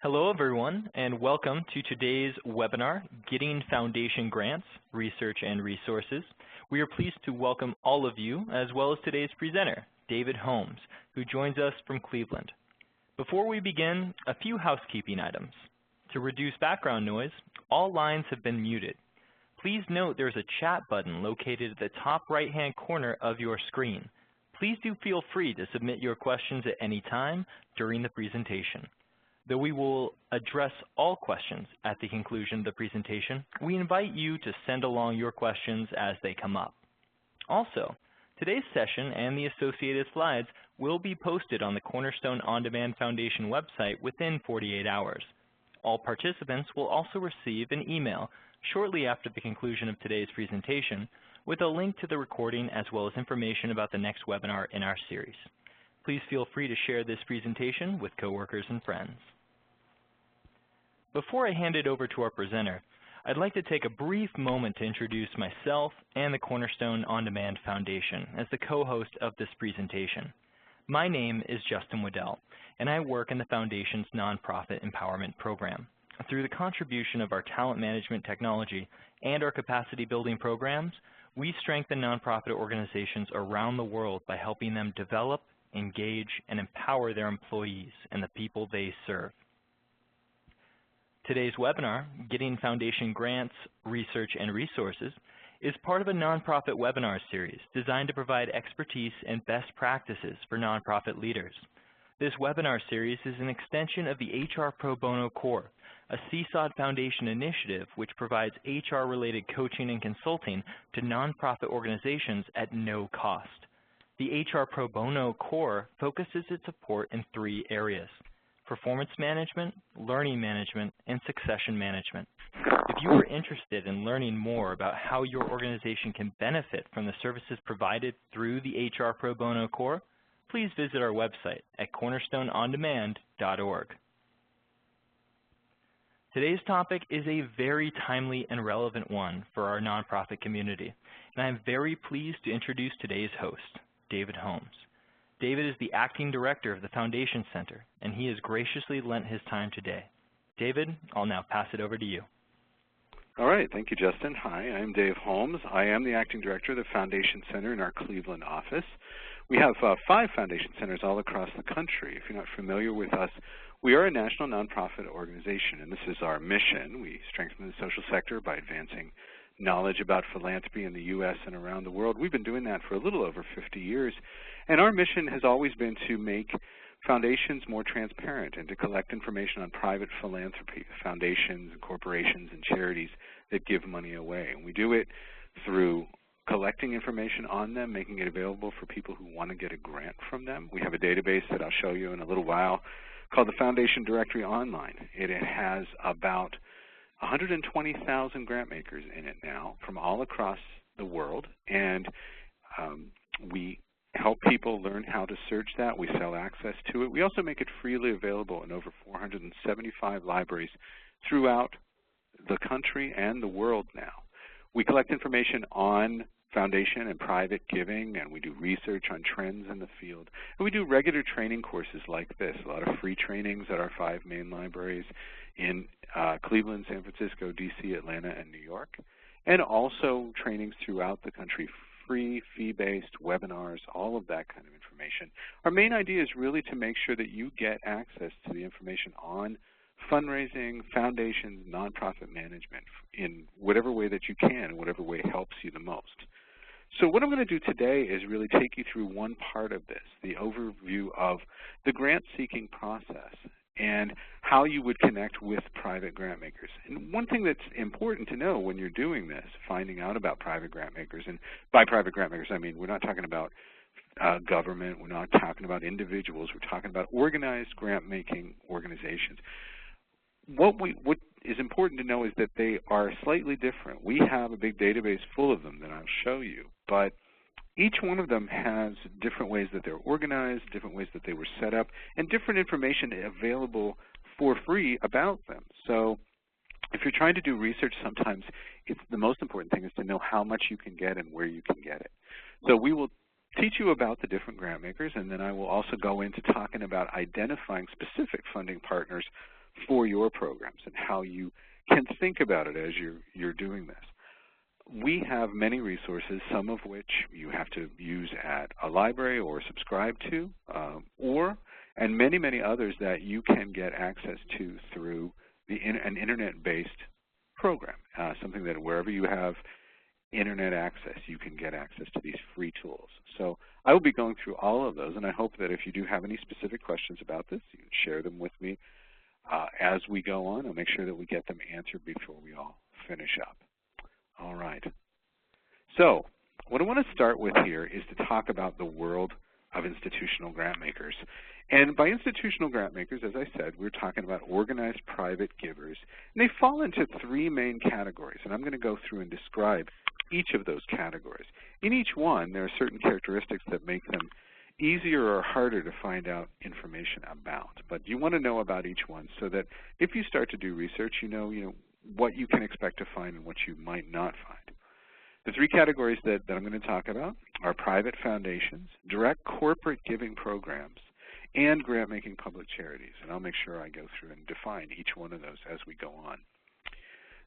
Hello everyone, and welcome to today's webinar, Getting Foundation Grants, Research and Resources. We are pleased to welcome all of you, as well as today's presenter, David Holmes, who joins us from Cleveland. Before we begin, a few housekeeping items. To reduce background noise, all lines have been muted. Please note there's a chat button located at the top right-hand corner of your screen. Please do feel free to submit your questions at any time during the presentation. Though we will address all questions at the conclusion of the presentation, we invite you to send along your questions as they come up. Also, today's session and the associated slides will be posted on the Cornerstone OnDemand Foundation website within 48 hours. All participants will also receive an email shortly after the conclusion of today's presentation with a link to the recording as well as information about the next webinar in our series. Please feel free to share this presentation with coworkers and friends. Before I hand it over to our presenter, I'd like to take a brief moment to introduce myself and the Cornerstone OnDemand Foundation as the co-host of this presentation. My name is Justin Waddell, and I work in the Foundation's nonprofit empowerment program. Through the contribution of our talent management technology and our capacity building programs, we strengthen nonprofit organizations around the world by helping them develop, engage, and empower their employees and the people they serve. Today's webinar, Getting Foundation Grants, Research and Resources, is part of a nonprofit webinar series designed to provide expertise and best practices for nonprofit leaders. This webinar series is an extension of the HR Pro Bono Core, a CSOD Foundation initiative which provides HR-related coaching and consulting to nonprofit organizations at no cost. The HR Pro Bono Core focuses its support in 3 areas: performance management, learning management, and succession management. If you are interested in learning more about how your organization can benefit from the services provided through the HR Pro Bono Core, please visit our website at cornerstoneondemand.org. Today's topic is a very timely and relevant one for our nonprofit community, and I am very pleased to introduce today's host, David Holmes. David is the Acting Director of the Foundation Center, and he has graciously lent his time today. David, I'll now pass it over to you. All right. Thank you, Justin. Hi, I'm Dave Holmes. I am the Acting Director of the Foundation Center in our Cleveland office. We have 5 Foundation Centers all across the country. If you're not familiar with us, we are a national nonprofit organization, and this is our mission. We strengthen the social sector by advancing knowledge about philanthropy in the U.S. and around the world. We've been doing that for a little over 50 years, and our mission has always been to make foundations more transparent and to collect information on private philanthropy, foundations and corporations and charities that give money away. And we do it through collecting information on them, making it available for people who want to get a grant from them. We have a database that I'll show you in a little while called the Foundation Directory Online. It has about 120,000 grant makers in it now from all across the world, and we help people learn how to search that. We sell access to it. We also make it freely available in over 475 libraries throughout the country and the world now. We collect information on foundation and private giving, and we do research on trends in the field. And we do regular training courses like this, a lot of free trainings at our 5 main libraries in Cleveland, San Francisco, D.C., Atlanta, and New York, and also trainings throughout the country, free, fee-based webinars, all of that kind of information. Our main idea is really to make sure that you get access to the information on fundraising, foundations, nonprofit management in whatever way that you can, whatever way helps you the most. So what I'm going to do today is really take you through one part of this, the overview of the grant-seeking process and how you would connect with private grant makers. And one thing that's important to know when you're doing this, finding out about private grant makers, and by private grant makers I mean we're not talking about government, we're not talking about individuals, we're talking about organized grant-making organizations. What is important to know is that they are slightly different. We have a big database full of them that I'll show you, but each one of them has different ways that they're organized, different ways that they were set up, and different information available for free about them. So if you're trying to do research, sometimes the most important thing is to know how much you can get and where you can get it. So we will teach you about the different grant makers, and then I will also go into talking about identifying specific funding partners for your programs and how you can think about it as you're doing this. We have many resources, some of which you have to use at a library or subscribe to, and many, many others that you can get access to through an internet-based program, something that wherever you have internet access, you can get access to these free tools. So I will be going through all of those, and I hope that if you do have any specific questions about this, you can share them with me as we go on. I'll make sure that we get them answered before we all finish up. All right. So what I want to start with here is to talk about the world of institutional grant makers. And by institutional grant makers, as I said, we're talking about organized private givers. And they fall into three main categories, and I'm going to go through and describe each of those categories. In each one, there are certain characteristics that make them easier or harder to find out information about. But you want to know about each one so that if you start to do research, you know what you can expect to find and what you might not find. The three categories that I'm going to talk about are private foundations, direct corporate giving programs, and grant-making public charities. And I'll make sure I go through and define each one of those as we go on.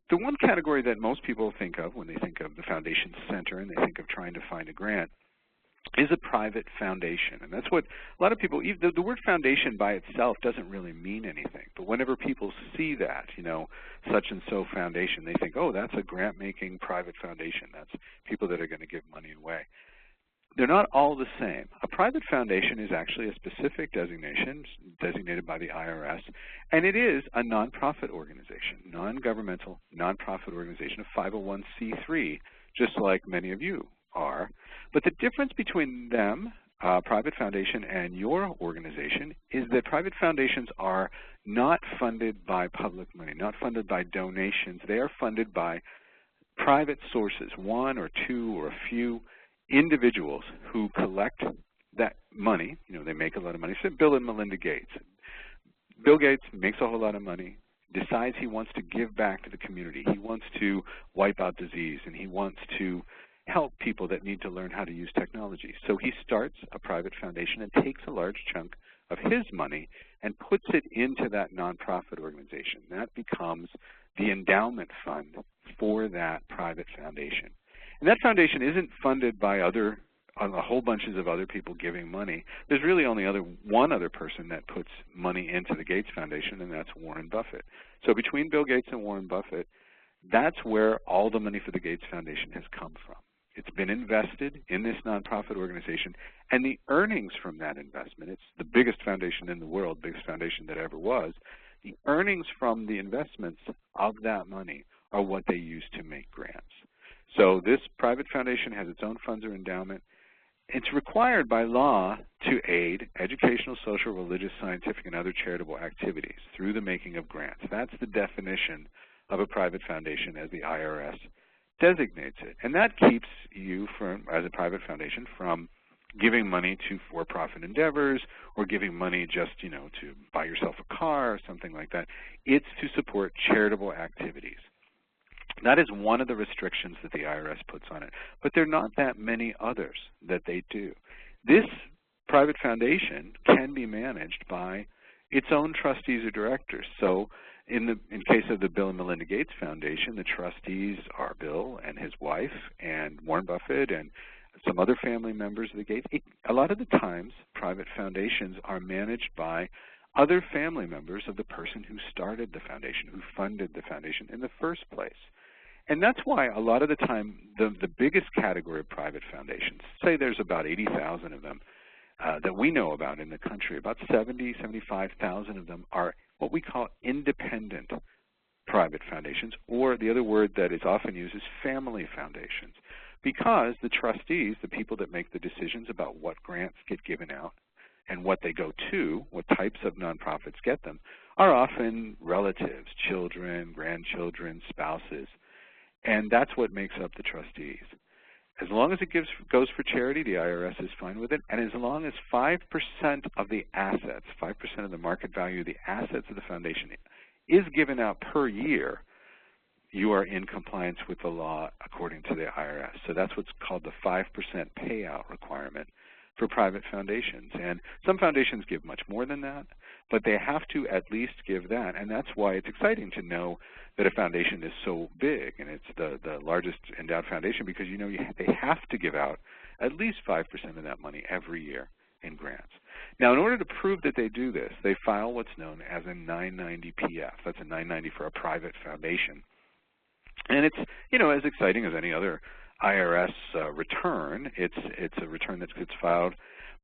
The one category that most people think of when they think of the foundation center and they think of trying to find a grant is a private foundation. And that's what a lot of people, the word foundation by itself doesn't really mean anything. But whenever people see that, such and so foundation, they think, oh, that's a grant-making private foundation. That's people that are going to give money away. They're not all the same. A private foundation is actually a specific designation designated by the IRS, and it is a nonprofit organization, non-governmental nonprofit organization, a 501c3, just like many of you are. But the difference between them, private foundation, and your organization is that private foundations are not funded by public money, not funded by donations. They are funded by private sources, one or two or a few individuals who collect that money. They make a lot of money. So Bill and Melinda Gates. Bill Gates makes a whole lot of money, decides he wants to give back to the community. He wants to wipe out disease, and he wants to help people that need to learn how to use technology. So he starts a private foundation and takes a large chunk of his money and puts it into that nonprofit organization. That becomes the endowment fund for that private foundation. And that foundation isn't funded by a whole bunches of other people giving money. There's really only one other person that puts money into the Gates Foundation, and that's Warren Buffett. So between Bill Gates and Warren Buffett, that's where all the money for the Gates Foundation has come from. It's been invested in this nonprofit organization, and the earnings from that investment, it's the biggest foundation in the world, biggest foundation that ever was, the earnings from the investments of that money are what they use to make grants. So this private foundation has its own funds or endowment. It's required by law to aid educational, social, religious, scientific, and other charitable activities through the making of grants. That's the definition of a private foundation as the IRS designates it. And that keeps you, as a private foundation, from giving money to for-profit endeavors or giving money just, to buy yourself a car or something like that. It's to support charitable activities. That is one of the restrictions that the IRS puts on it. But there are not that many others that they do. This private foundation can be managed by its own trustees or directors. So in case of the Bill and Melinda Gates Foundation, the trustees are Bill and his wife and Warren Buffett and some other family members of the Gates. A lot of the times, private foundations are managed by other family members of the person who started the foundation, who funded the foundation in the first place. And that's why a lot of the time the biggest category of private foundations, say there's about 80,000 of them that we know about in the country, about 75,000 of them are what we call independent private foundations, or the other word that is often used is family foundations, because the trustees, the people that make the decisions about what grants get given out and what they go to, what types of nonprofits get them, are often relatives, children, grandchildren, spouses. And that's what makes up the trustees. As long as it goes for charity, the IRS is fine with it. And as long as 5% of the assets, 5% of the market value of the assets of the foundation is given out per year, you are in compliance with the law according to the IRS. So that's what's called the 5% payout requirement for private foundations. And some foundations give much more than that, but they have to at least give that, and that's why it's exciting to know that a foundation is so big, and it's the largest endowed foundation, because you know they have to give out at least 5% of that money every year in grants. Now, in order to prove that they do this, they file what's known as a 990-PF. That's a 990 for a private foundation. And it's, you know, as exciting as any other IRS return. It's a return that gets filed.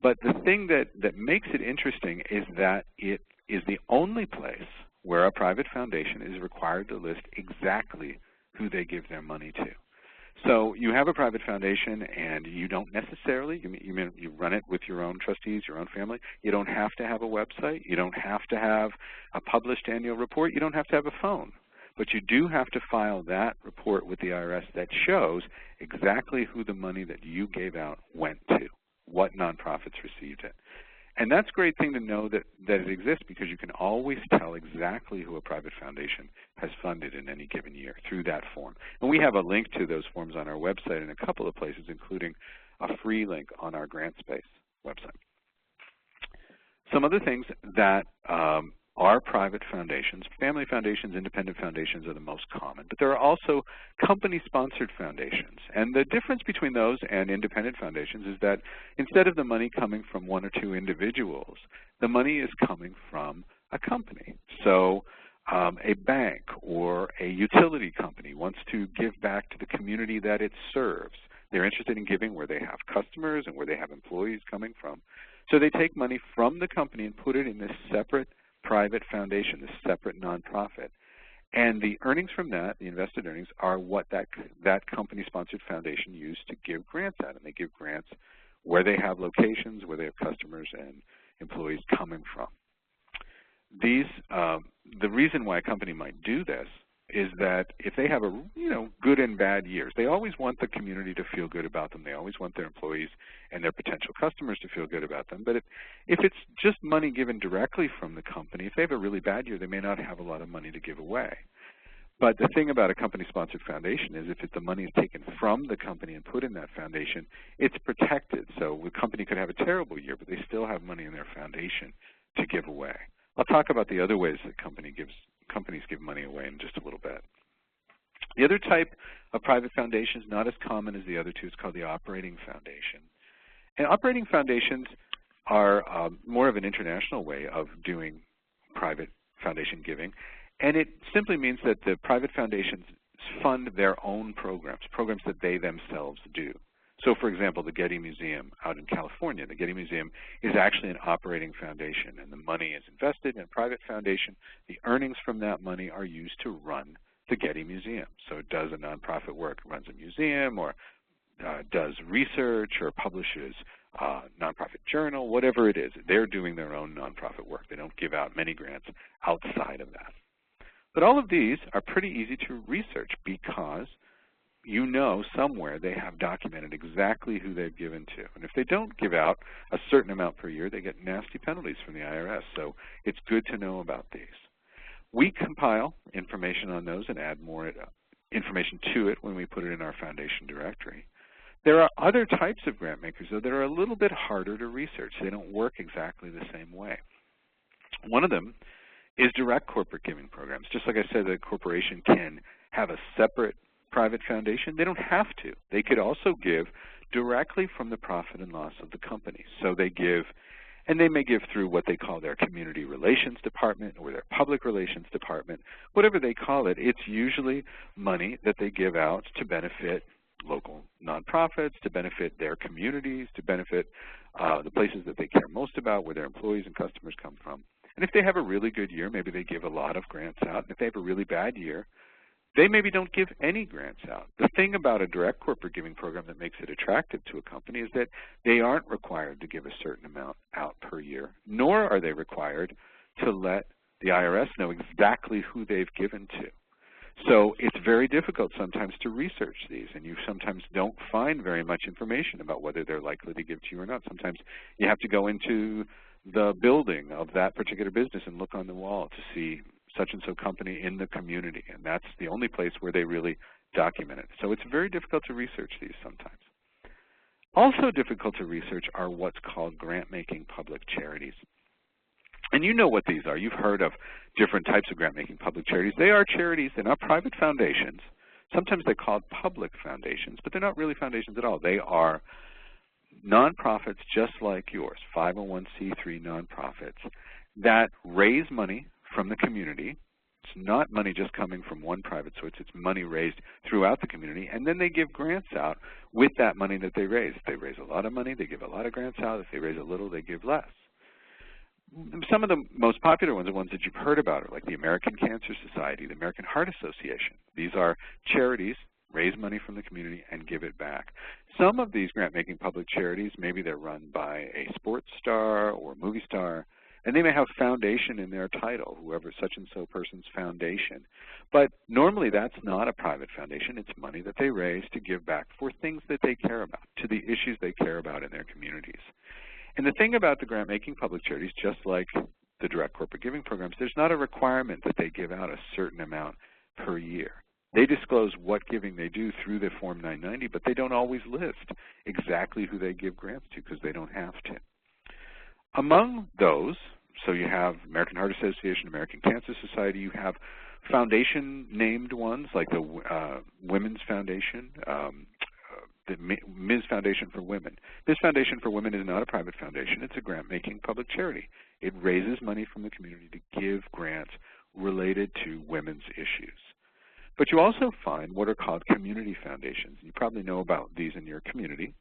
But the thing that makes it interesting is that it is the only place where a private foundation is required to list exactly who they give their money to. So you have a private foundation, and you don't necessarily, you run it with your own trustees, your own family. You don't have to have a website. You don't have to have a published annual report. You don't have to have a phone. But you do have to file that report with the IRS that shows exactly who the money that you gave out went to, what nonprofits received it. And that's a great thing to know that it exists, because you can always tell exactly who a private foundation has funded in any given year through that form. And we have a link to those forms on our website in a couple of places, including a free link on our GrantSpace website. Some other things that are private foundations. Family foundations, independent foundations are the most common, but there are also company-sponsored foundations. And the difference between those and independent foundations is that instead of the money coming from one or two individuals, the money is coming from a company. So a bank or a utility company wants to give back to the community that it serves. They're interested in giving where they have customers and where they have employees coming from. So they take money from the company and put it in this separate private foundation, this separate nonprofit. And the earnings from that, the invested earnings, are what that company-sponsored foundation used to give grants out. And they give grants where they have locations, where they have customers and employees coming from. These, the reason why a company might do this is that if they have a, good and bad years, they always want the community to feel good about them. They always want their employees and their potential customers to feel good about them. But if it's just money given directly from the company, if they have a really bad year, they may not have a lot of money to give away. But the thing about a company-sponsored foundation is if the money is taken from the company and put in that foundation, it's protected. So the company could have a terrible year, but they still have money in their foundation to give away. I'll talk about the other ways that companies give money away in just a little bit. The other type of private foundation is not as common as the other two. It's called the operating foundation. And operating foundations are more of an international way of doing private foundation giving. And it simply means that the private foundations fund their own programs that they themselves do. So, for example, the Getty Museum out in California, the Getty Museum is actually an operating foundation, and the money is invested in a private foundation. The earnings from that money are used to run the Getty Museum. So it does a nonprofit work, runs a museum, or does research, or publishes a nonprofit journal, whatever it is. They're doing their own nonprofit work. They don't give out many grants outside of that. But all of these are pretty easy to research because somewhere they have documented exactly who they've given to. And if they don't give out a certain amount per year, they get nasty penalties from the IRS. So it's good to know about these. We compile information on those and add more information to it when we put it in our foundation directory. There are other types of grant makers, though, that are a little bit harder to research. They don't work exactly the same way. One of them is direct corporate giving programs. Just like I said, the corporation can have a separate private foundation. They don't have to. They could also give directly from the profit and loss of the company. So they give, and they may give through what they call their community relations department or their public relations department, whatever they call it. It's usually money that they give out to benefit local nonprofits, to benefit their communities, to benefit the places that they care most about, where their employees and customers come from. And if they have a really good year, maybe they give a lot of grants out. And if they have a really bad year, they maybe don't give any grants out. The thing about a direct corporate giving program that makes it attractive to a company is that they aren't required to give a certain amount out per year, nor are they required to let the IRS know exactly who they've given to. So it's very difficult sometimes to research these, and you sometimes don't find very much information about whether they're likely to give to you or not. Sometimes you have to go into the building of that particular business and look on the wall to see such and so company in the community, and that's the only place where they really document it. So it's very difficult to research these sometimes. Also difficult to research are what's called grant-making public charities. And you know what these are. You've heard of different types of grant-making public charities. They are charities. They're not private foundations. Sometimes they're called public foundations, but they're not really foundations at all. They are nonprofits just like yours, 501c3 nonprofits, that raise money from the community. It's not money just coming from one private source. It's money raised throughout the community, and then they give grants out with that money that they raise. If they raise a lot of money, they give a lot of grants out. If they raise a little, they give less. Some of the most popular ones are ones that you've heard about, are like the American Cancer Society, the American Heart Association. These are charities, raise money from the community and give it back. Some of these grant-making public charities, maybe they're run by a sports star or movie star, and they may have foundation in their title, whoever such-and-so person's foundation. But normally that's not a private foundation. It's money that they raise to give back for things that they care about, to the issues they care about in their communities. And the thing about the grant-making public charities, just like the direct corporate giving programs, there's not a requirement that they give out a certain amount per year. They disclose what giving they do through the Form 990, but they don't always list exactly who they give grants to because they don't have to. Among those, so you have American Heart Association, American Cancer Society, you have foundation-named ones like the Women's Foundation, the Ms. Foundation for Women. Ms. Foundation for Women is not a private foundation. It's a grant-making public charity. It raises money from the community to give grants related to women's issues. But you also find what are called community foundations. You probably know about these in your community.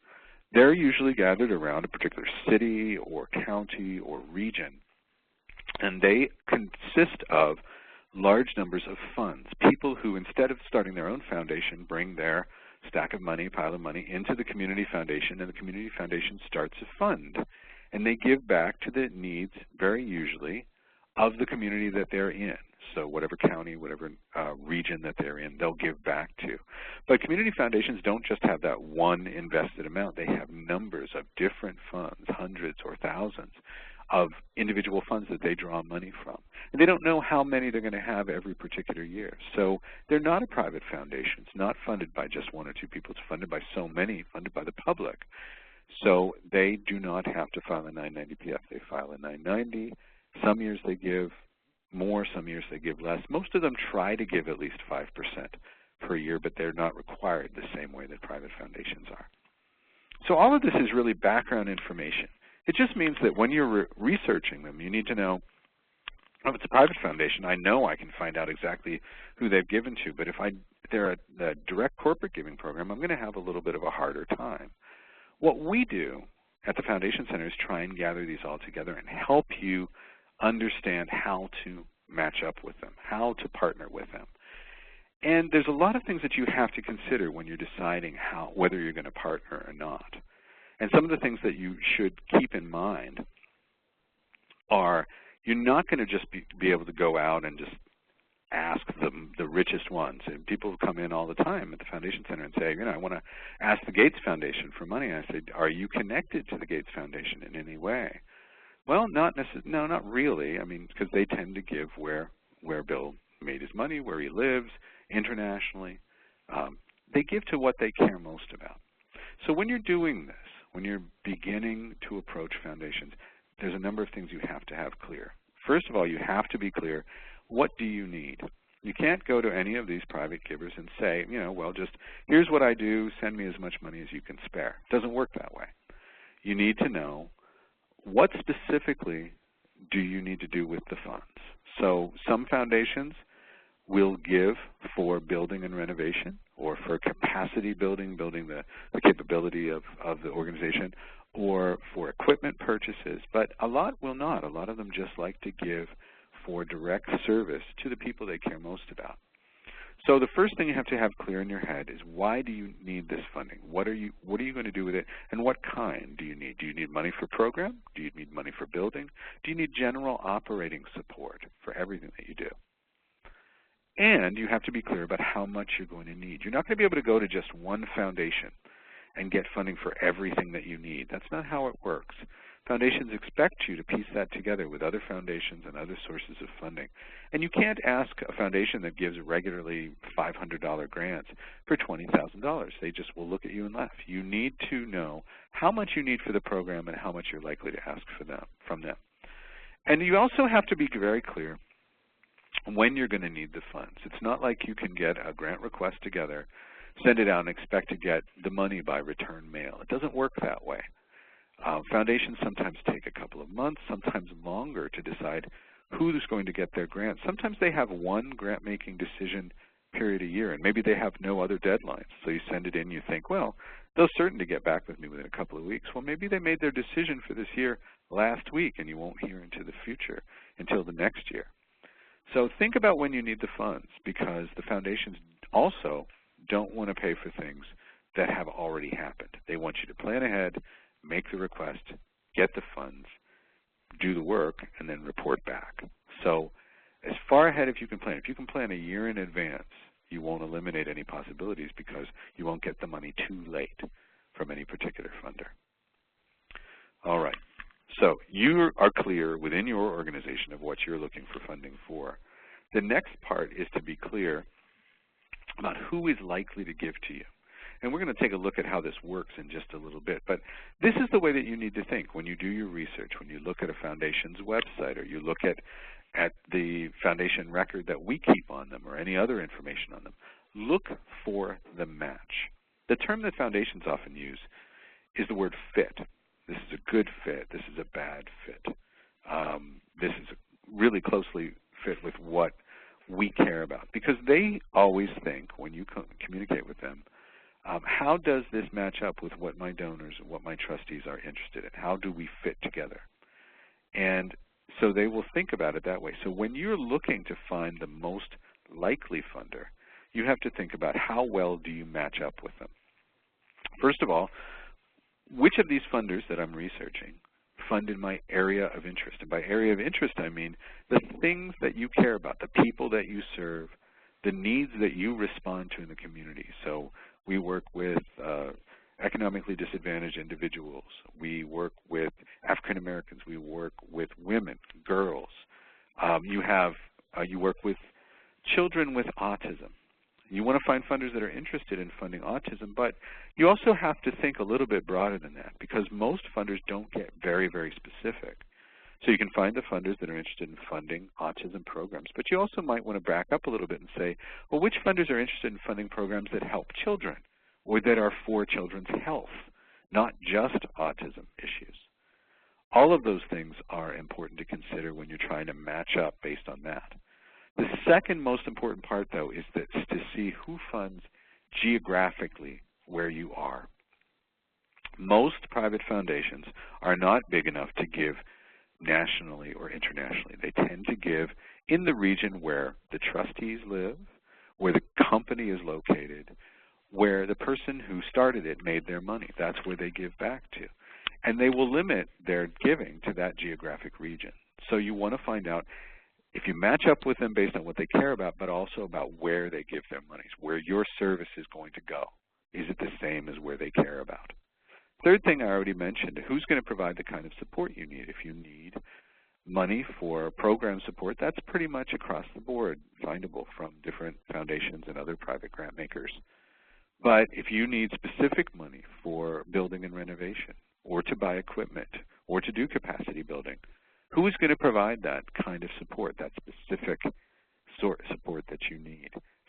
They're usually gathered around a particular city or county or region, and they consist of large numbers of funds, people who, instead of starting their own foundation, bring their stack of money, pile of money, into the community foundation, and the community foundation starts a fund. And they give back to the needs, very usually, of the community that they're in. So whatever county, whatever region that they're in, they'll give back to. But community foundations don't just have that one invested amount. They have numbers of different funds, hundreds or thousands of individual funds that they draw money from. And they don't know how many they're going to have every particular year. So they're not a private foundation. It's not funded by just one or two people. It's funded by so many, funded by the public. So they do not have to file a 990-PF. They file a 990. Some years they give more, some years they give less. Most of them try to give at least 5% per year, but they're not required the same way that private foundations are. So all of this is really background information. It just means that when you're researching them, you need to know, if it's a private foundation, I know I can find out exactly who they've given to, but if they're a direct corporate giving program, I'm going to have a little bit of a harder time. What we do at the Foundation Center is try and gather these all together and help you understand how to match up with them, how to partner with them. And there's a lot of things that you have to consider when you're deciding whether you're going to partner or not. And some of the things that you should keep in mind are you're not going to just be able to go out and just ask the richest ones. And people come in all the time at the Foundation Center and say, I want to ask the Gates Foundation for money. And I say, are you connected to the Gates Foundation in any way? Well, no, not really. I mean, because they tend to give where Bill made his money, where he lives, internationally. They give to what they care most about. So when you're doing this, when you're beginning to approach foundations, there's a number of things you have to have clear. First of all, you have to be clear, what do you need? You can't go to any of these private givers and say, well, just here's what I do, send me as much money as you can spare. It doesn't work that way. You need to know, what specifically do you need to do with the funds? So some foundations will give for building and renovation, or for capacity building the capability of the organization, or for equipment purchases, but a lot will not. A lot of them just like to give for direct service to the people they care most about. So the first thing you have to have clear in your head is, why do you need this funding? What are you going to do with it, and what kind do you need? Do you need money for program? Do you need money for building? Do you need general operating support for everything that you do? And you have to be clear about how much you're going to need. You're not going to be able to go to just one foundation and get funding for everything that you need. That's not how it works. Foundations expect you to piece that together with other foundations and other sources of funding. And you can't ask a foundation that gives regularly $500 grants for $20,000. They just will look at you and laugh. You need to know how much you need for the program and how much you're likely to ask from them. And you also have to be very clear when you're going to need the funds. It's not like you can get a grant request together, send it out, and expect to get the money by return mail. It doesn't work that way. Foundations sometimes take a couple of months, sometimes longer, to decide who's going to get their grant. Sometimes they have one grant-making decision period a year, and maybe they have no other deadlines. So you send it in, you think, well, they'll certainly get back with me within a couple of weeks. Well, maybe they made their decision for this year last week, and you won't hear into the future until the next year. So think about when you need the funds, because the foundations also don't want to pay for things that have already happened. They want you to plan ahead, make the request, get the funds, do the work, and then report back. So as far ahead as you can plan. If you can plan a year in advance, you won't eliminate any possibilities because you won't get the money too late from any particular funder. All right. So you are clear within your organization of what you're looking for funding for. The next part is to be clear about who is likely to give to you. And we're going to take a look at how this works in just a little bit. But this is the way that you need to think when you do your research, when you look at a foundation's website, or you look at the foundation record that we keep on them, or any other information on them. Look for the match. The term that foundations often use is the word fit. This is a good fit. This is a bad fit. This is really closely fit with what we care about, because they always think, when you communicate with them, how does this match up with what my donors and what my trustees are interested in? How do we fit together? And so they will think about it that way. So when you're looking to find the most likely funder, you have to think about how well do you match up with them. First of all, which of these funders that I'm researching fund in my area of interest? And by area of interest, I mean the things that you care about, the people that you serve, the needs that you respond to in the community. So we work with economically disadvantaged individuals. We work with African Americans. We work with women, girls. You work with children with autism. You want to find funders that are interested in funding autism, but you also have to think a little bit broader than that, because most funders don't get very, very specific. So you can find the funders that are interested in funding autism programs, but you also might want to back up a little bit and say, well, which funders are interested in funding programs that help children or that are for children's health, not just autism issues? All of those things are important to consider when you're trying to match up based on that. The second most important part, though, is to see who funds geographically where you are. Most private foundations are not big enough to give nationally or internationally. They tend to give in the region where the trustees live, where the company is located, where the person who started it made their money. That's where they give back to. And they will limit their giving to that geographic region. So you want to find out if you match up with them based on what they care about, but also about where they give their monies, where your service is going to go. Is it the same as where they care about? Third thing I already mentioned, who's going to provide the kind of support you need? If you need money for program support, that's pretty much across the board, findable from different foundations and other private grant makers. But if you need specific money for building and renovation, or to buy equipment, or to do capacity building, who is going to provide that kind of support, that specific sort of support that you need?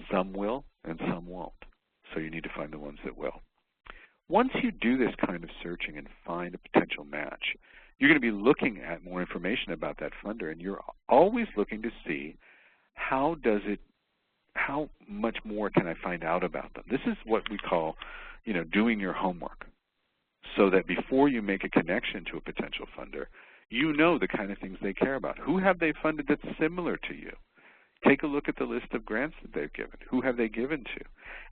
Some will and some won't. So you need to find the ones that will. Once you do this kind of searching and find a potential match, you're going to be looking at more information about that funder, and you're always looking to see how much more can I find out about them. This is what we call, doing your homework, so that before you make a connection to a potential funder, you know the kind of things they care about. Who have they funded that's similar to you? Take a look at the list of grants that they've given. Who have they given to?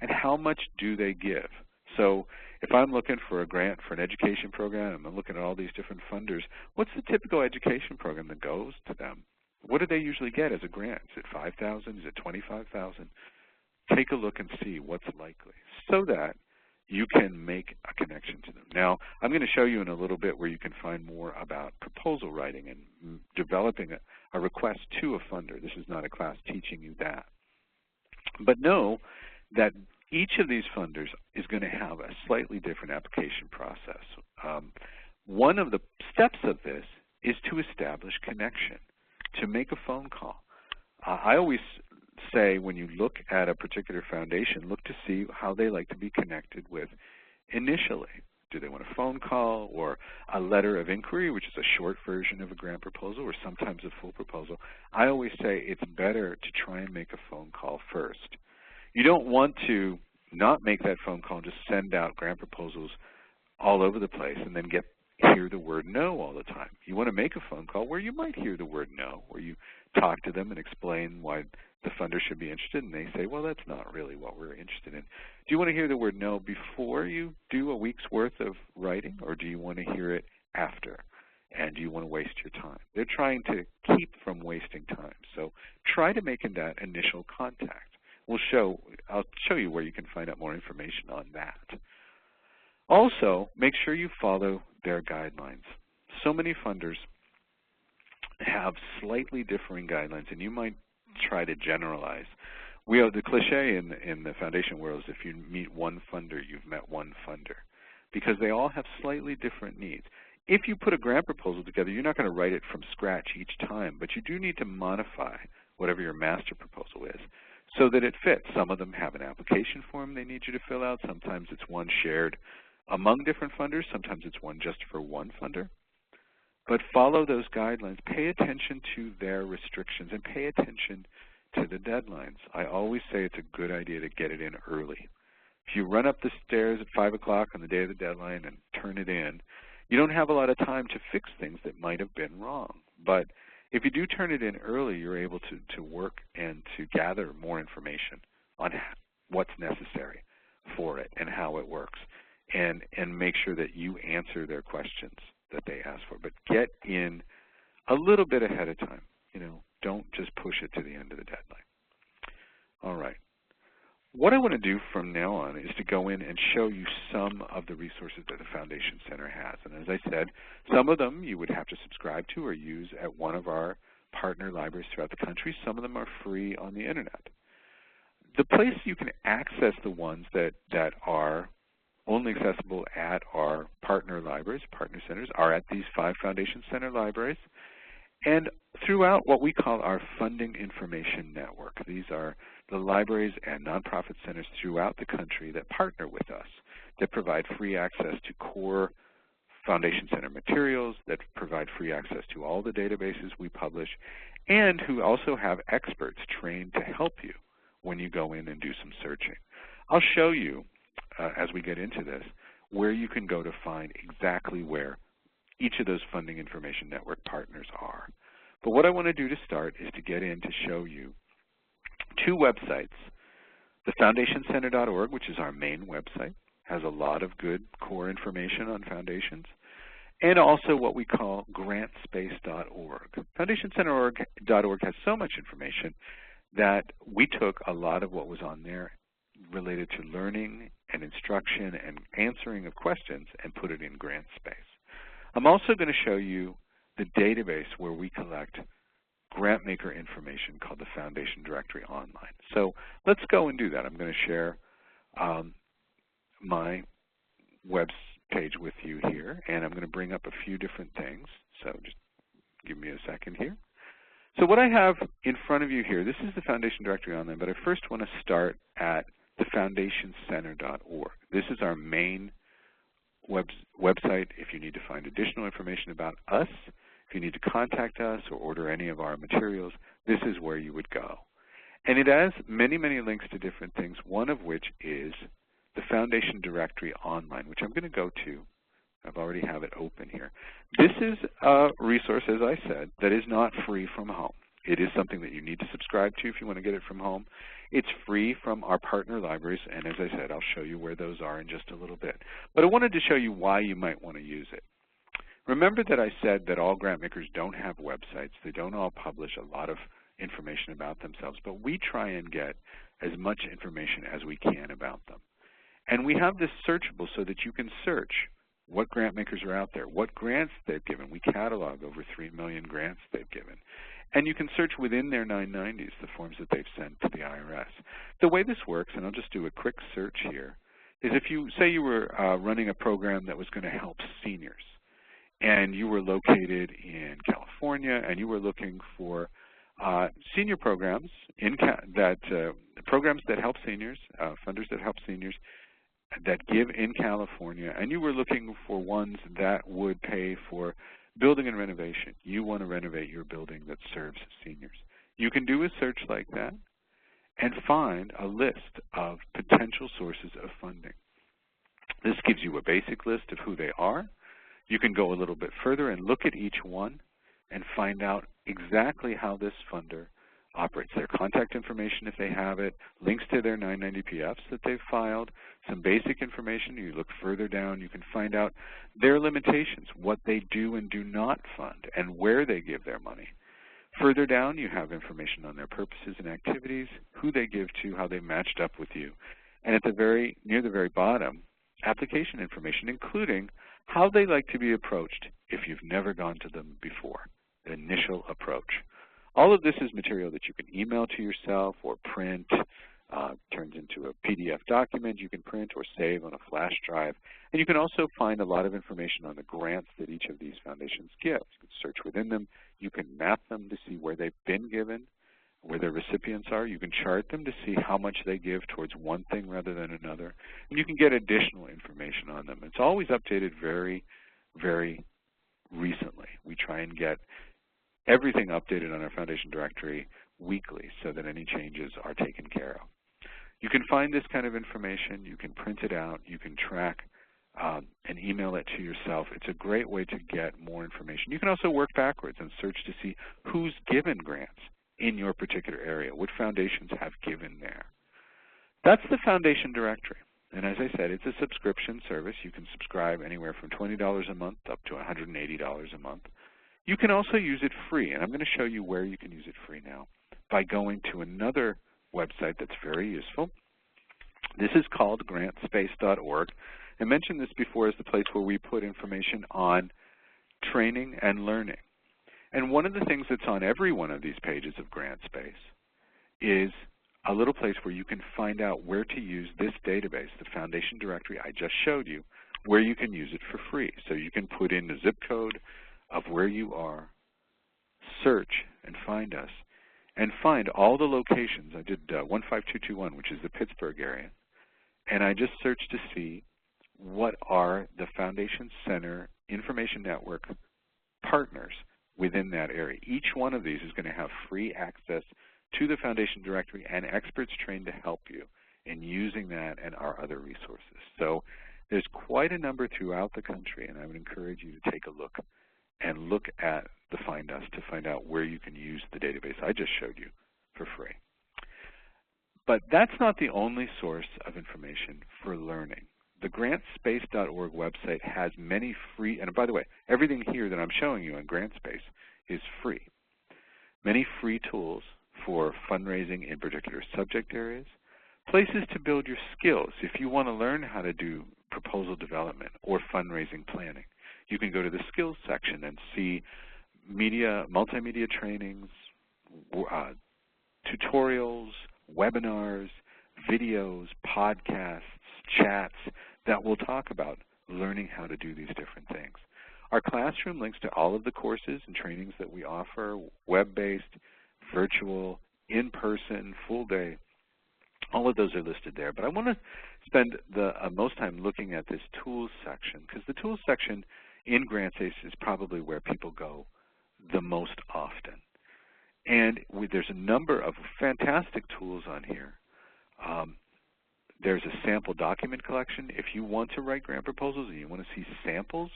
And how much do they give? So if I'm looking for a grant for an education program, I'm looking at all these different funders, what's the typical education program that goes to them? What do they usually get as a grant? Is it $5,000? Is it $25,000? Take a look and see what's likely, so that you can make a connection to them. Now, I'm going to show you in a little bit where you can find more about proposal writing and developing a request to a funder. This is not a class teaching you that. But know that each of these funders is going to have a slightly different application process. One of the steps of this is to establish connection, to make a phone call. I always say when you look at a particular foundation, look to see how they like to be connected with initially. Do they want a phone call or a letter of inquiry, which is a short version of a grant proposal, or sometimes a full proposal? I always say it's better to try and make a phone call first. You don't want to not make that phone call and just send out grant proposals all over the place and then hear the word no all the time. You want to make a phone call where you might hear the word no, where you talk to them and explain why the funder should be interested, and they say, well, that's not really what we're interested in. Do you want to hear the word no before you do a week's worth of writing, or do you want to hear it after? And do you want to waste your time? They're trying to keep from wasting time. So try to make that initial contact. I'll show you where you can find out more information on that. Also, make sure you follow their guidelines. So many funders have slightly differing guidelines, and you might try to generalize. The cliche in the foundation world is if you meet one funder, you've met one funder, because they all have slightly different needs. If you put a grant proposal together, you're not going to write it from scratch each time, but you do need to modify whatever your master proposal is so that it fits. Some of them have an application form they need you to fill out. Sometimes it's one shared among different funders. Sometimes it's one just for one funder. But follow those guidelines. Pay attention to their restrictions and pay attention to the deadlines. I always say it's a good idea to get it in early. If you run up the stairs at 5 o'clock on the day of the deadline and turn it in, you don't have a lot of time to fix things that might have been wrong. But if you do turn it in early, you're able to work and to gather more information on what's necessary for it and how it works, and make sure that you answer their questions that they ask for. But get in a little bit ahead of time. Don't just push it to the end of the deadline. All right. What I want to do from now on is to go in and show you some of the resources that the Foundation Center has. And as I said, some of them you would have to subscribe to or use at one of our partner libraries throughout the country. Some of them are free on the internet. The place you can access the ones that are only accessible at our partner libraries, partner centers, are at these 5 Foundation Center libraries and throughout what we call our funding information network. These are the libraries and nonprofit centers throughout the country that partner with us, that provide free access to core Foundation Center materials, that provide free access to all the databases we publish, and who also have experts trained to help you when you go in and do some searching. I'll show you, as we get into this, where you can go to find exactly where each of those funding information network partners are. But what I want to do to start is to get in to show you 2 websites. The foundationcenter.org, which is our main website, has a lot of good core information on foundations, and also what we call grantspace.org. Foundationcenter.org has so much information that we took a lot of what was on there related to learning and instruction and answering of questions and put it in GrantSpace. I'm also going to show you the database where we collect grantmaker information called the Foundation Directory Online. So let's go and do that. I'm going to share my web page with you here, and I'm going to bring up a few different things. So just give me a second here. So what I have in front of you here, this is the Foundation Directory Online, but I first want to start at the foundationcenter.org. This is our main website. If you need to find additional information about us, if you need to contact us or order any of our materials, this is where you would go. And it has many, many links to different things, one of which is the Foundation Directory Online, which I'm going to go to. I already have it open here. This is a resource, as I said, that is not free from home. It is something that you need to subscribe to if you want to get it from home. It's free from our partner libraries, and as I said, I'll show you where those are in just a little bit. But I wanted to show you why you might want to use it. Remember that I said that all grant makers don't have websites. They don't all publish a lot of information about themselves, but we try and get as much information as we can about them. And we have this searchable so that you can search what grant makers are out there, what grants they've given. We catalog over 3 million grants they've given. And you can search within their 990s, the forms that they've sent to the IRS. The way this works, and I'll just do a quick search here, is if you say you were running a program that was going to help seniors, and you were located in California, and you were looking for senior programs programs that help seniors, funders that help seniors that give in California, and you were looking for ones that would pay for building and renovation. You want to renovate your building that serves seniors. You can do a search like that and find a list of potential sources of funding. This gives you a basic list of who they are. You can go a little bit further and look at each one and find out exactly how this funder operates. Their contact information if they have it, links to their 990-PFs that they've filed, some basic information. You look further down, you can find out their limitations, what they do and do not fund, and where they give their money. Further down, you have information on their purposes and activities, who they give to, how they matched up with you. And at the near the very bottom, application information, including how they like to be approached if you've never gone to them before, the initial approach. All of this is material that you can email to yourself or print, turns into a PDF document you can print or save on a flash drive. And you can also find a lot of information on the grants that each of these foundations give. You can search within them. You can map them to see where they've been given, where their recipients are. You can chart them to see how much they give towards one thing rather than another. And you can get additional information on them. It's always updated very, very recently. We try and get everything updated on our foundation directory weekly so that any changes are taken care of. You can find this kind of information. You can print it out. You can track and email it to yourself. It's a great way to get more information. You can also work backwards and search to see who's given grants in your particular area, what foundations have given there. That's the foundation directory. And as I said, it's a subscription service. You can subscribe anywhere from $20 a month up to $180 a month. You can also use it free, and I'm going to show you where you can use it free now by going to another website that's very useful. This is called grantspace.org. I mentioned this before as the place where we put information on training and learning. And one of the things that's on every one of these pages of GrantSpace is a little place where you can find out where to use this database, the foundation directory I just showed you, where you can use it for free. So you can put in the zip code of where you are, search and find us, and find all the locations. I did 15221, which is the Pittsburgh area, and I just searched to see what are the Foundation Center Information Network partners within that area. Each one of these is going to have free access to the Foundation Directory and experts trained to help you in using that and our other resources. So there's quite a number throughout the country, and I would encourage you to take a look and look at the Find Us to find out where you can use the database I just showed you for free. But that's not the only source of information for learning. The grantspace.org website has many free, and by the way, everything here that I'm showing you on GrantSpace is free. Many free tools for fundraising in particular subject areas, places to build your skills. If you want to learn how to do proposal development or fundraising planning, you can go to the skills section and see multimedia trainings, tutorials, webinars, videos, podcasts, chats that will talk about learning how to do these different things. Our classroom links to all of the courses and trainings that we offer, web-based, virtual, in-person, full day. All of those are listed there. But I want to spend the most time looking at this tools section, because the tools section in GrantSpace is probably where people go the most often. And there's a number of fantastic tools on here. There's a sample document collection. If you want to write grant proposals and you want to see samples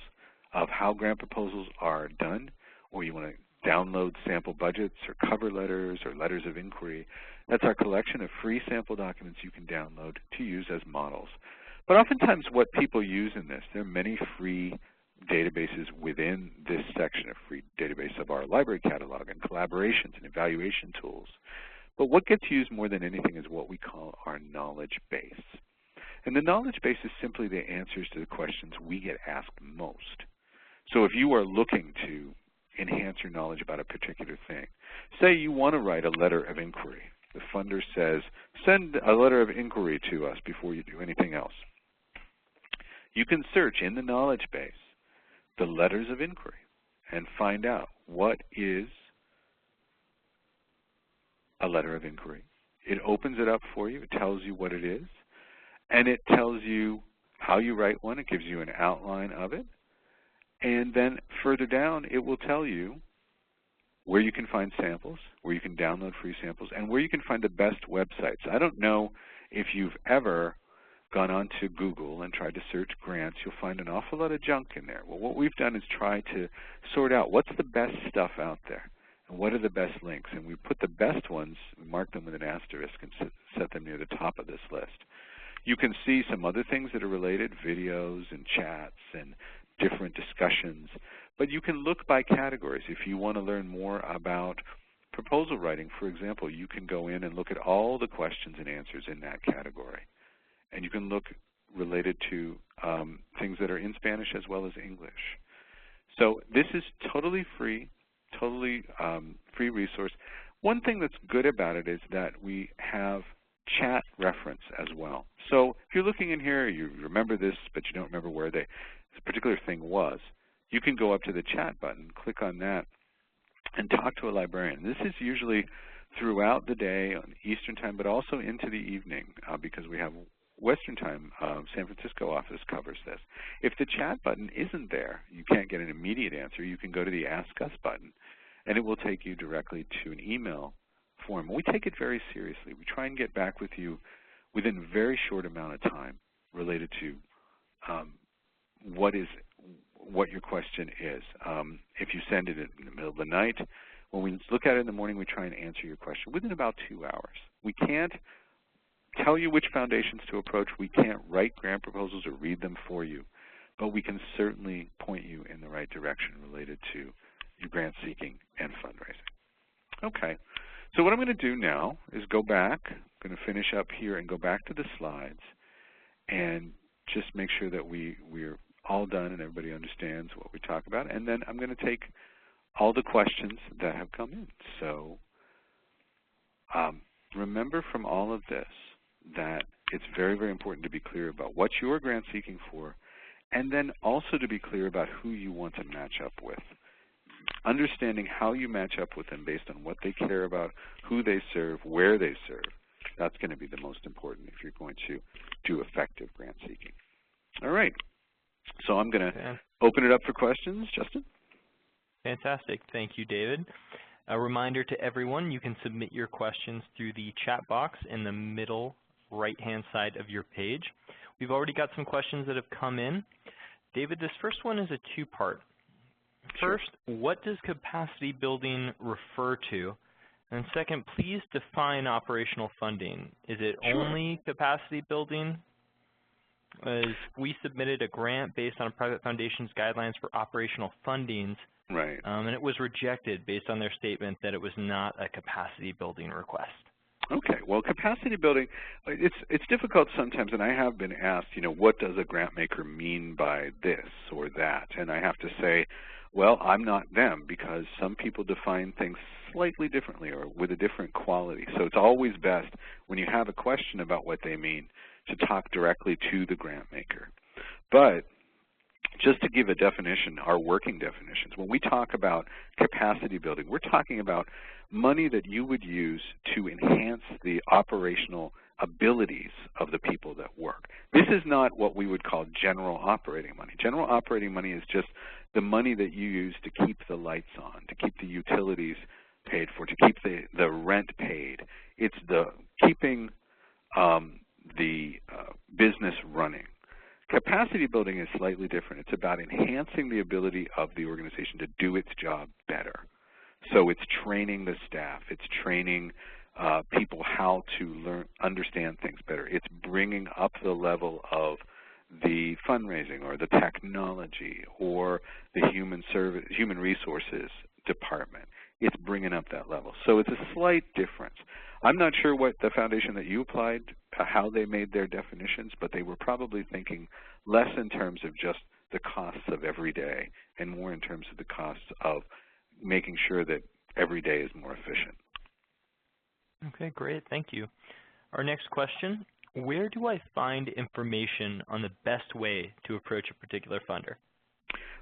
of how grant proposals are done, or you want to download sample budgets or cover letters or letters of inquiry, that's our collection of free sample documents you can download to use as models. But oftentimes what people use in this, there are many free databases within this section, a free database of our library catalog and collaborations and evaluation tools. But what gets used more than anything is what we call our knowledge base. And the knowledge base is simply the answers to the questions we get asked most. So if you are looking to enhance your knowledge about a particular thing, say you want to write a letter of inquiry. The funder says, send a letter of inquiry to us before you do anything else. You can search in the knowledge base the letters of inquiry and find out what is a letter of inquiry. It opens it up for you. It tells you what it is. And it tells you how you write one. It gives you an outline of it. And then further down, it will tell you where you can find samples, where you can download free samples, and where you can find the best websites. I don't know if you've ever gone on to Google and tried to search grants. You'll find an awful lot of junk in there. Well, what we've done is try to sort out what's the best stuff out there and what are the best links. And we put the best ones, we mark them with an asterisk and set them near the top of this list. You can see some other things that are related, videos and chats and different discussions. But you can look by categories. If you want to learn more about proposal writing, for example, you can go in and look at all the questions and answers in that category. And you can look related to things that are in Spanish as well as English. So this is totally free resource. One thing that's good about it is that we have chat reference as well. So if you're looking in here, you remember this, but you don't remember where this particular thing was, you can go up to the chat button, click on that, and talk to a librarian. This is usually throughout the day on Eastern time, but also into the evening because we have Western time. San Francisco office covers this. If the chat button isn't there, you can't get an immediate answer, you can go to the Ask Us button, and it will take you directly to an email form. We take it very seriously. We try and get back with you within a very short amount of time related to what your question is. If you send it in the middle of the night, when we look at it in the morning, we try and answer your question within about 2 hours. We can't tell you which foundations to approach. We can't write grant proposals or read them for you, but we can certainly point you in the right direction related to your grant seeking and fundraising. Okay, so what I'm going to do now is go back. I'm going to finish up here and go back to the slides and just make sure that we're all done and everybody understands what we talk about. And then I'm going to take all the questions that have come in. So remember from all of this that it's very, very important to be clear about what you're grant seeking for, and then also to be clear about who you want to match up with. Understanding how you match up with them based on what they care about, who they serve, where they serve, that's going to be the most important if you're going to do effective grant seeking. All right. So I'm going to open it up for questions. Justin? Fantastic. Thank you, David. A reminder to everyone, you can submit your questions through the chat box in the middle right-hand side of your page. We've already got some questions that have come in. David, this first one is a two-part. First, what does capacity building refer to? And second, please define operational funding. Is it only capacity building? We submitted a grant based on a private foundation's guidelines for operational fundings, right? And it was rejected based on their statement that it was not a capacity building request. Okay, well, capacity building, it's difficult sometimes, and I have been asked, what does a grant maker mean by this or that? And I have to say, well, I'm not them, because some people define things slightly differently or with a different quality. So it's always best when you have a question about what they mean to talk directly to the grant maker. But just to give a definition, our working definitions, when we talk about capacity building, we're talking about money that you would use to enhance the operational abilities of the people that work. This is not what we would call general operating money. General operating money is just the money that you use to keep the lights on, to keep the utilities paid for, to keep the rent paid. It's the keeping the business running. Capacity building is slightly different. It's about enhancing the ability of the organization to do its job better. So it's training the staff. It's training people how to understand things better. It's bringing up the level of the fundraising or the technology or the human resources department. It's bringing up that level. So it's a slight difference. I'm not sure what the foundation that you applied, how they made their definitions, but they were probably thinking less in terms of just the costs of every day and more in terms of the costs of making sure that every day is more efficient. Okay, great. Thank you. Our next question, where do I find information on the best way to approach a particular funder?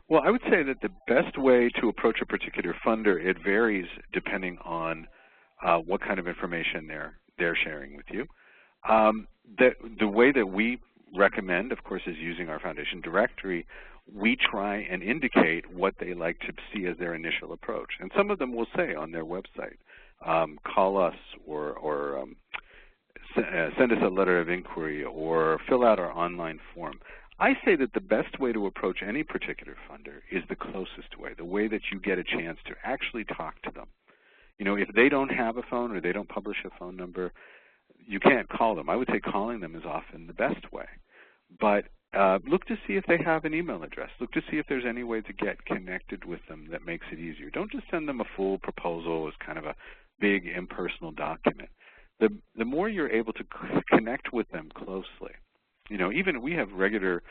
Well, I would say that the best way to approach a particular funder, it varies depending on what kind of information they're sharing with you. The way that we recommend, of course, is using our foundation directory. We try and indicate what they like to see as their initial approach. And some of them will say on their website, call us or send us a letter of inquiry or fill out our online form. I say that the best way to approach any particular funder is the closest way, the way that you get a chance to actually talk to them. You know, if they don't have a phone or they don't publish a phone number, you can't call them. I would say calling them is often the best way. But look to see if they have an email address. Look to see if there's any way to get connected with them that makes it easier. Don't just send them a full proposal as kind of a big impersonal document. The more you're able to connect with them closely, you know, even we have regular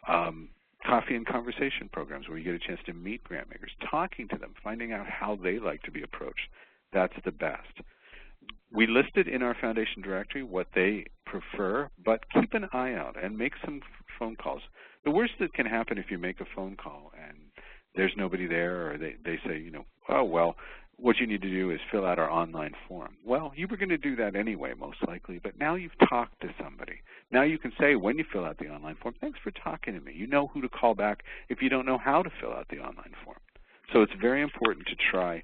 coffee and conversation programs where you get a chance to meet grant makers, talking to them, finding out how they like to be approached. That's the best. We listed in our foundation directory what they prefer, but keep an eye out and make some phone calls. The worst that can happen if you make a phone call and there's nobody there, or they say, you know, oh, well, what you need to do is fill out our online form. Well, you were going to do that anyway, most likely, but now you've talked to somebody. Now you can say when you fill out the online form, thanks for talking to me. You know who to call back if you don't know how to fill out the online form. So it's very important to try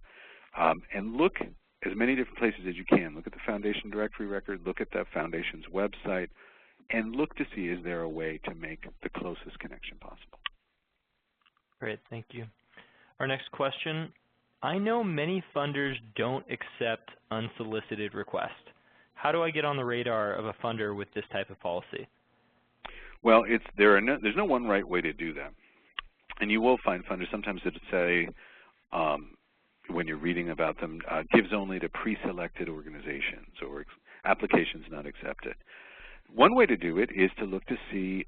and look as many different places as you can. Look at the foundation directory record, look at the foundation's website, and look to see is there a way to make the closest connection possible. Great, thank you. Our next question. I know many funders don't accept unsolicited requests. How do I get on the radar of a funder with this type of policy? Well, there's no one right way to do that. And you will find funders sometimes that say, when you're reading about them, gives only to pre-selected organizations or applications not accepted. One way to do it is to look to see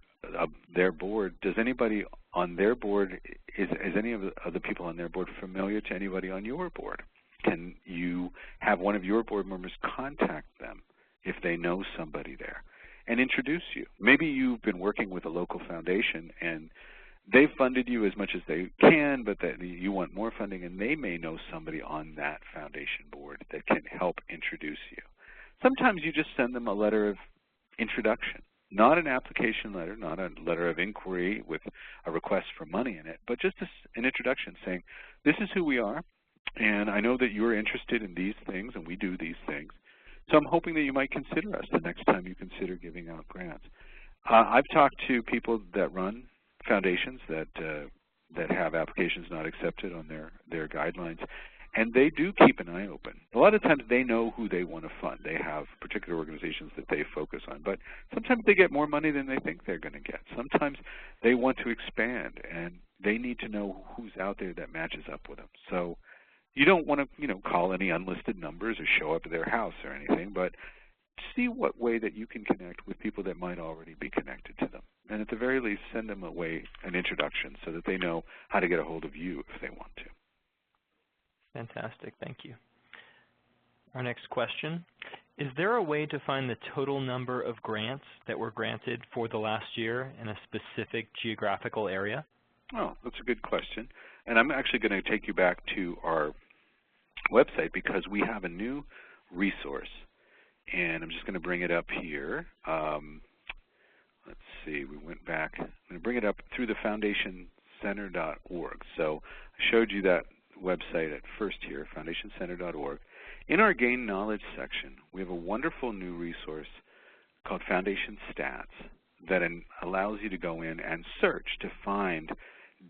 their board. Does anybody on their board, is any of the people on their board familiar to anybody on your board? Can you have one of your board members contact them if they know somebody there and introduce you? Maybe you've been working with a local foundation and they've funded you as much as they can, but that you want more funding, and they may know somebody on that foundation board that can help introduce you. Sometimes you just send them a letter of introduction, not an application letter, not a letter of inquiry with a request for money in it, but just an introduction saying, this is who we are, and I know that you're interested in these things, and we do these things, so I'm hoping that you might consider us the next time you consider giving out grants. I've talked to people that run foundations that have applications not accepted on their guidelines, and they do keep an eye open. A lot of times they know who they want to fund. They have particular organizations that they focus on, but sometimes they get more money than they think they're going to get. Sometimes they want to expand, and they need to know who's out there that matches up with them. So you don't want to, call any unlisted numbers or show up at their house or anything, but see what way that you can connect with people that might already be connected to them. And at the very least, send them an introduction so that they know how to get a hold of you if they want to. Fantastic, thank you. Our next question. Is there a way to find the total number of grants that were granted for the last year in a specific geographical area? Oh, that's a good question. And I'm actually going to take you back to our website because we have a new resource. And I'm just going to bring it up here. Let's see, we went back. I'm going to bring it up through the foundationcenter.org. So I showed you that website at first here, foundationcenter.org. In our Gain Knowledge section, we have a wonderful new resource called Foundation Stats that allows you to go in and search to find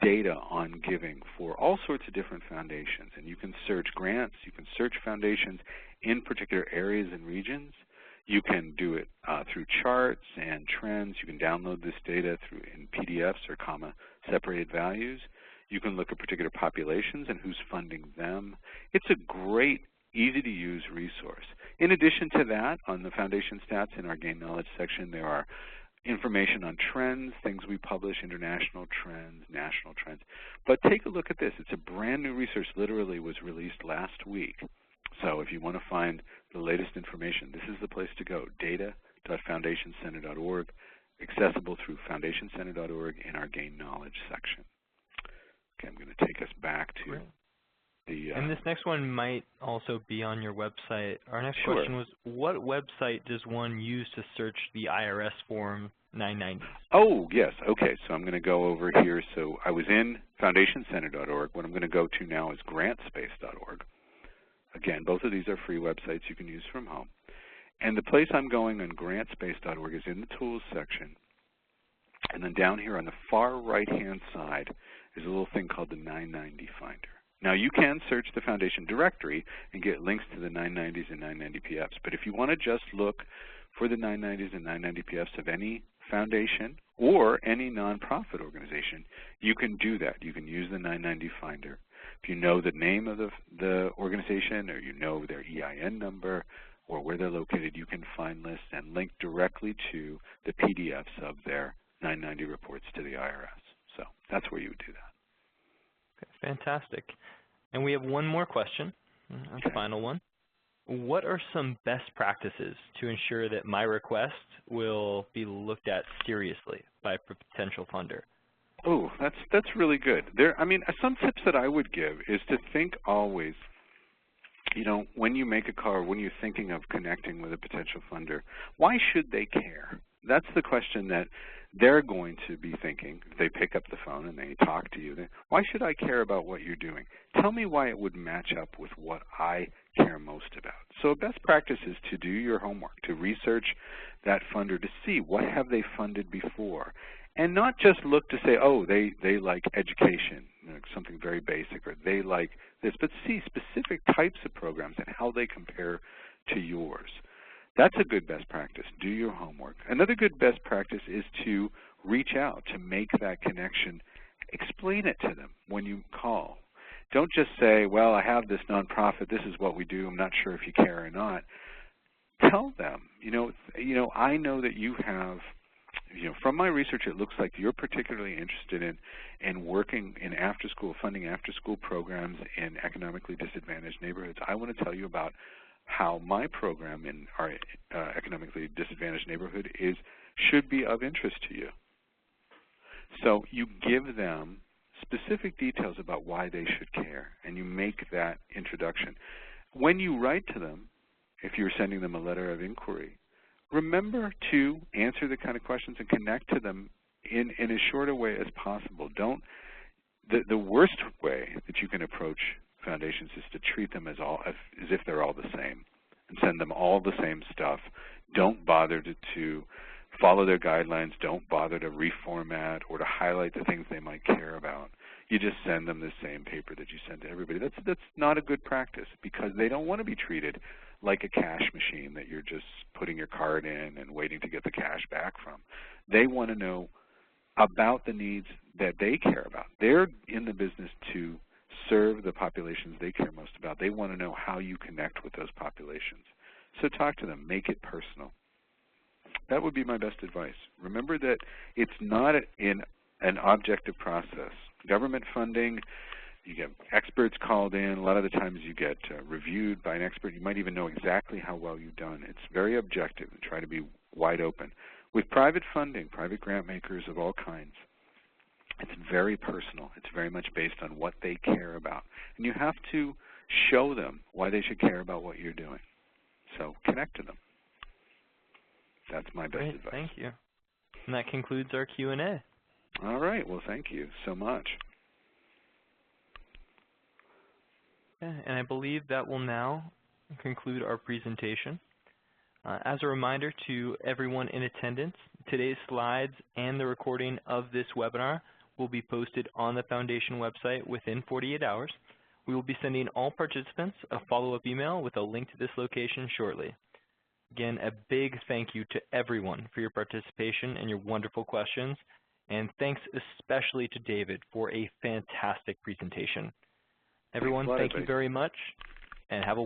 data on giving for all sorts of different foundations. And you can search grants, you can search foundations in particular areas and regions. You can do it through charts and trends. You can download this data in PDFs or comma-separated values. You can look at particular populations and who's funding them. It's a great, easy-to-use resource. In addition to that, on the Foundation Stats in our Gain Knowledge section, there are information on trends, things we publish, international trends, national trends. But take a look at this. It's a brand new resource, literally was released last week. So if you want to find the latest information, this is the place to go, data.foundationcenter.org, accessible through foundationcenter.org in our Gain Knowledge section. Okay, I'm going to take us back to the... and this next one might also be on your website. Our next Sure. question was, what website does one use to search the IRS Form 990? Oh, yes. Okay, so I'm going to go over here. So I was in foundationcenter.org. What I'm going to go to now is grantspace.org. Again, both of these are free websites you can use from home. And the place I'm going on grantspace.org is in the Tools section. And then down here on the far right-hand side is a little thing called the 990 Finder. Now, you can search the Foundation directory and get links to the 990s and 990PFs. But if you want to just look for the 990s and 990PFs of any foundation or any nonprofit organization, you can do that. You can use the 990 Finder. If you know the name of the organization, or you know their EIN number or where they're located, you can find lists and link directly to the PDFs of their 990 reports to the IRS. So that's where you would do that. Okay, fantastic. And we have one more question, a final one. What are some best practices to ensure that my request will be looked at seriously by a potential funder? Oh, that's really good. Some tips that I would give is to think always, when you make a call or when you're thinking of connecting with a potential funder, why should they care? That's the question that they're going to be thinking if they pick up the phone and they talk to you. Why should I care about what you're doing? Tell me why it would match up with what I care most about. So a best practice is to do your homework, to research that funder, to see what have they funded before. And not just look to say, oh, they like education, something very basic, or they like this, but see specific types of programs and how they compare to yours. That's a good best practice. Do your homework. Another good best practice is to reach out, to make that connection. Explain it to them when you call. Don't just say, well, I have this nonprofit, this is what we do, I'm not sure if you care or not. Tell them, I know that you have, from my research it looks like you're particularly interested in working in after-school, funding after-school programs in economically disadvantaged neighborhoods. I want to tell you about how my program in our economically disadvantaged neighborhood should be of interest to you. So you give them specific details about why they should care, and you make that introduction. When you write to them, if you're sending them a letter of inquiry, remember to answer the kind of questions and connect to them in as short a way as possible. The worst way that you can approach foundations is to treat them as if they're all the same and send them all the same stuff. Don't bother to follow their guidelines. Don't bother to reformat or to highlight the things they might care about. You just send them the same paper that you send to everybody. That's not a good practice, because they don't want to be treated like a cash machine that you're just putting your card in and waiting to get the cash back from. They want to know about the needs that they care about. They're in the business to serve the populations they care most about. They want to know how you connect with those populations. So talk to them. Make it personal. That would be my best advice. Remember that it's not an objective process. Government funding, you get experts called in. A lot of the times you get reviewed by an expert. You might even know exactly how well you've done. It's very objective and try to be wide open. With private funding, private grant makers of all kinds, it's very personal. It's very much based on what they care about. And you have to show them why they should care about what you're doing. So connect to them. That's my best advice. Thank you. And that concludes our Q&A. All right. Well, thank you so much. Yeah, and I believe that will now conclude our presentation. As a reminder to everyone in attendance, today's slides and the recording of this webinar will be posted on the Foundation website within 48 hours. We will be sending all participants a follow-up email with a link to this location shortly. Again, a big thank you to everyone for your participation and your wonderful questions, and thanks especially to David for a fantastic presentation. Everyone, thank you very much, and have a